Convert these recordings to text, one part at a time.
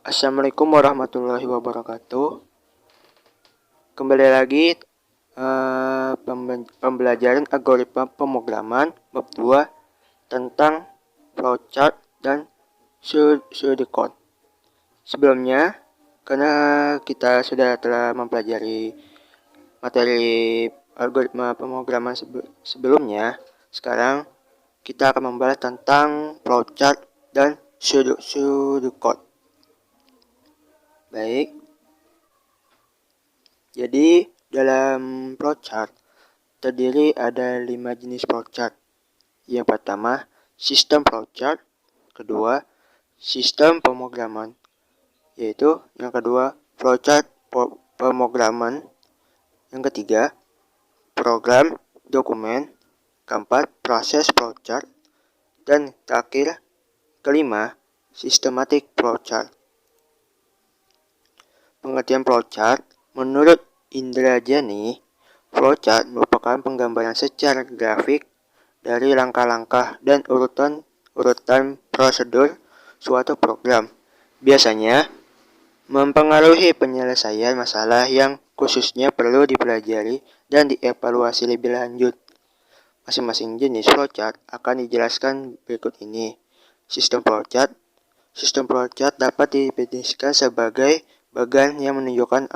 Assalamualaikum warahmatullahi wabarakatuh. Kembali lagi pembelajaran algoritma pemrograman bab 2 tentang flowchart dan pseudocode. Sebelumnya, karena kita telah mempelajari materi algoritma pemrograman sebelumnya, sekarang kita akan membahas tentang flowchart dan pseudocode. Baik, jadi dalam flowchart terdiri ada 5 jenis flowchart. Yang pertama, sistem flowchart. Kedua, sistem pemrograman. Yaitu yang kedua, flowchart pemrograman. Yang ketiga, program dokumen. Keempat, proses flowchart. Dan terakhir, kelima, systematic flowchart. Pengertian flowchart, menurut Indrajani, flowchart merupakan penggambaran secara grafik dari langkah-langkah dan urutan prosedur suatu program. Biasanya mempengaruhi penyelesaian masalah yang khususnya perlu dipelajari dan dievaluasi lebih lanjut. Masing-masing jenis flowchart akan dijelaskan berikut ini. Sistem flowchart. Sistem flowchart dapat didefinisikan sebagai bagan yang menunjukkan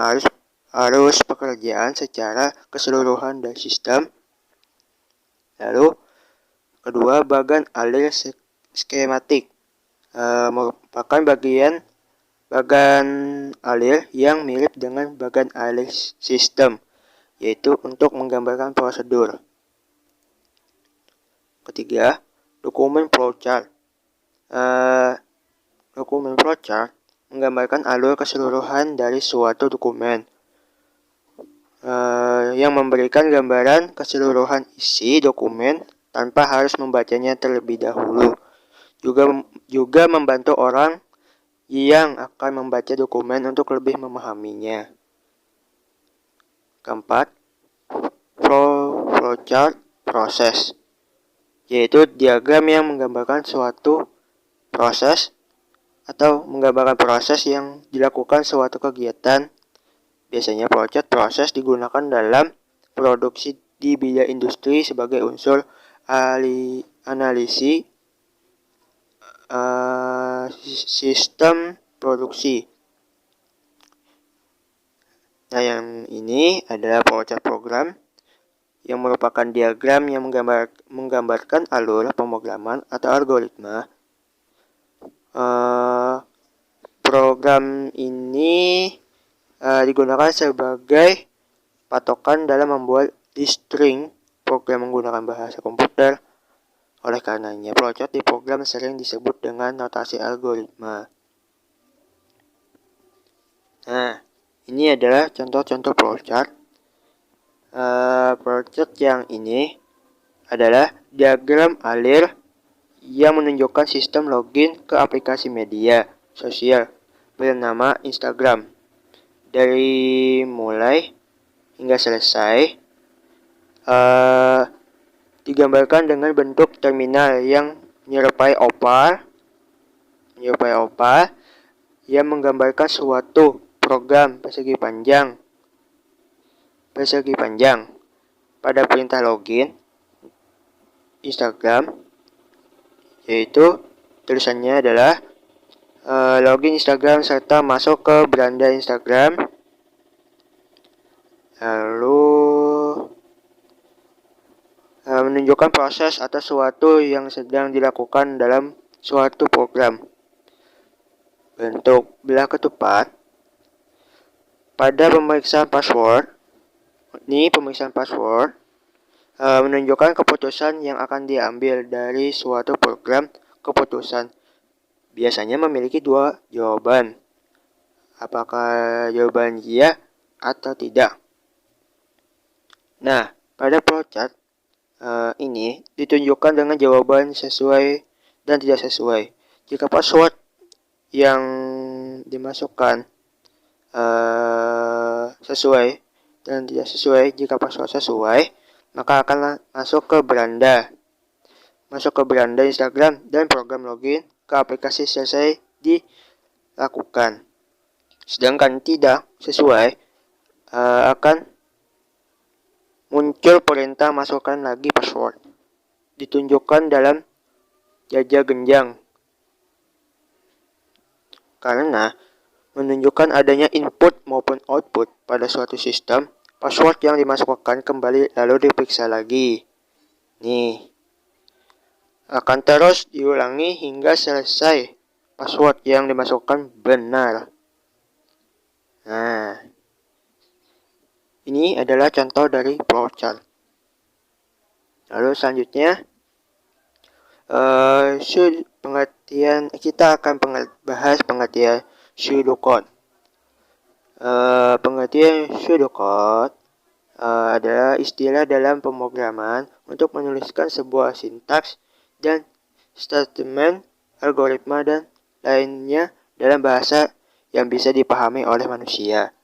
arus pekerjaan secara keseluruhan dari sistem. Lalu, kedua, bagan alir skematik merupakan bagan alir yang mirip dengan bagan alir sistem, yaitu untuk menggambarkan prosedur. Ketiga, dokumen flowchart. Dokumen flowchart menggambarkan alur keseluruhan dari suatu dokumen yang memberikan gambaran keseluruhan isi dokumen tanpa harus membacanya terlebih dahulu. Juga membantu orang yang akan membaca dokumen untuk lebih memahaminya. Keempat, flowchart proses, yaitu diagram yang menggambarkan suatu proses atau menggambarkan proses yang dilakukan suatu kegiatan. Biasanya flowchart proses digunakan dalam produksi di bidang industri sebagai unsur analisis sistem produksi. Nah, yang ini adalah flowchart program yang merupakan diagram yang menggambarkan alur pemrograman atau algoritma. Program ini digunakan sebagai patokan dalam membuat string program menggunakan bahasa komputer. Oleh karenanya, flowchart di program sering disebut dengan notasi algoritma. Nah, ini adalah contoh-contoh flowchart. Flowchart yang ini adalah diagram alir yang menunjukkan sistem login ke aplikasi media sosial bernama Instagram. Dari mulai hingga selesai digambarkan dengan bentuk terminal yang menyerupai oval yang menggambarkan suatu program persegi panjang. Pada perintah login Instagram, yaitu tulisannya adalah login Instagram serta masuk ke beranda Instagram. Lalu menunjukkan proses atau sesuatu yang sedang dilakukan dalam suatu program. Bentuk belah ketupat. Pada pemeriksaan password, menunjukkan keputusan yang akan diambil dari suatu program. Keputusan biasanya memiliki dua jawaban. Apakah jawaban iya atau tidak? Nah, pada flowchart ini ditunjukkan dengan jawaban sesuai dan tidak sesuai. Jika password yang dimasukkan sesuai dan tidak sesuai, jika password sesuai, maka akan masuk ke beranda Instagram dan program login ke aplikasi selesai lakukan. Sedangkan tidak sesuai, akan muncul perintah masukkan lagi password. Ditunjukkan dalam jajak genjang. Karena menunjukkan adanya input maupun output pada suatu sistem, password yang dimasukkan kembali lalu diperiksa lagi. Nih, akan terus diulangi hingga selesai password yang dimasukkan benar. Nah, ini adalah contoh dari flowchart. Lalu selanjutnya, kita akan bahas pengertian pseudocode. Pengertian pseudocode adalah istilah dalam pemrograman untuk menuliskan sebuah sintaks dan statement, algoritma, dan lainnya dalam bahasa yang bisa dipahami oleh manusia.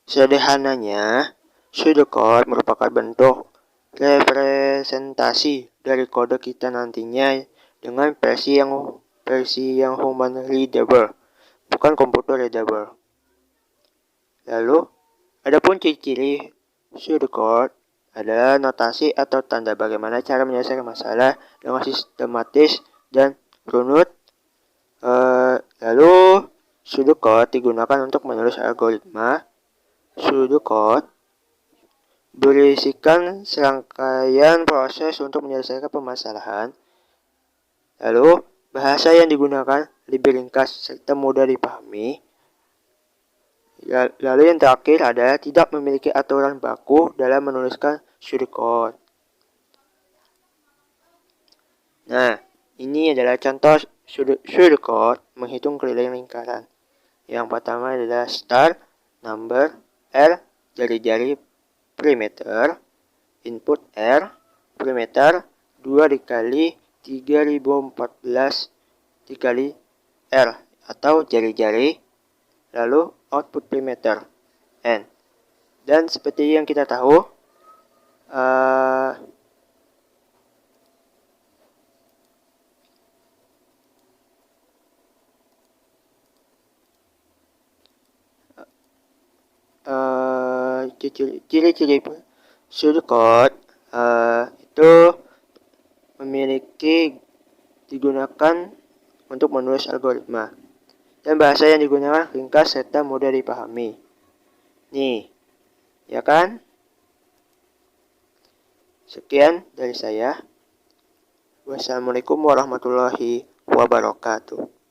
Sederhananya, pseudocode merupakan bentuk representasi dari kode kita nantinya dengan versi yang human readable, bukan computer readable. Lalu, adapun ciri-ciri pseudocode adalah notasi atau tanda bagaimana cara menyelesaikan masalah dengan sistematis dan runut. Lalu, pseudocode digunakan untuk menulis algoritma. Pseudocode berisikan serangkaian proses untuk menyelesaikan permasalahan. Lalu, bahasa yang digunakan lebih ringkas serta mudah dipahami. Lalu yang terakhir adalah tidak memiliki aturan baku dalam menuliskan pseudocode. Nah, ini adalah contoh pseudocode menghitung keliling lingkaran. Yang pertama adalah start, number, R, jari-jari, perimeter, input R, perimeter, 2 dikali 3014 dikali R, atau jari-jari, lalu output perimeter, N. Dan seperti yang kita tahu, ciri-ciri pseudocode itu digunakan untuk menulis algoritma, dan bahasa yang digunakan ringkas serta mudah dipahami. Nih, ya kan? Sekian dari saya. Wassalamualaikum warahmatullahi wabarakatuh.